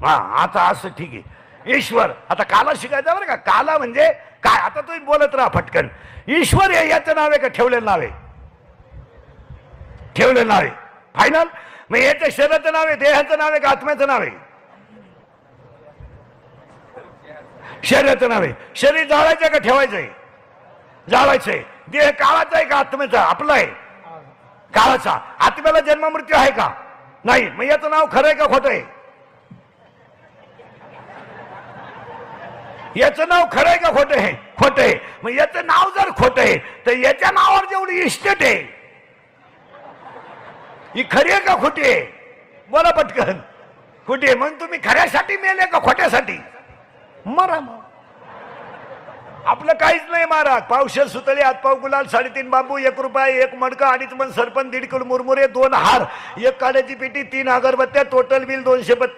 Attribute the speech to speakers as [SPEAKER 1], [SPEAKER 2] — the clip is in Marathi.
[SPEAKER 1] हा आता असं ठीक आहे. ईश्वर आता काला शिकायचं बरं का. काला म्हणजे काय, आता तुम्ही बोलत राहा फटकन. ईश्वर हे याचं नाव आहे का ठेवलेलं नाव आहे? ठेवलेलं नाव आहे फायनल. मग याच्या शरीराचं नाव आहे, देहाचं नाव आहे का आत्म्याचं नाव आहे? शरीराचं नाव आहे. शरीर जाळायचं का ठेवायचंय? जाळायचंय. देह काळाचा आहे का आत्म्याचा? आपला आहे काळाचा. आत्म्याला जन्म मृत्यू आहे का? नाही. मग याचं नाव खरं आहे का खोटं आहे? याचं नाव खरं आहे का खोटं आहे? खोटं आहे. मग याचं नाव जर खोटं आहे तर याच्या नावावर जेवढी इस्टेट आहे ही खरी आहे का खोटी आहे? बोला पटकन. खोटी आहे. मग तुम्ही खऱ्यासाठी मेले का खोट्यासाठी? मरा मग. आपलं काहीच नाही महाराज. पावशे सुतळी, हातपाव गुलाल, 3.5 बांबू, 1 रुपया, 1 मडका, 2.5 मन सरपण, 1.5 किलो मुरमुरे, 2 हार, 1 काड्याची पेटी, 3 अगरबत्त्या, टोटल बिल 232.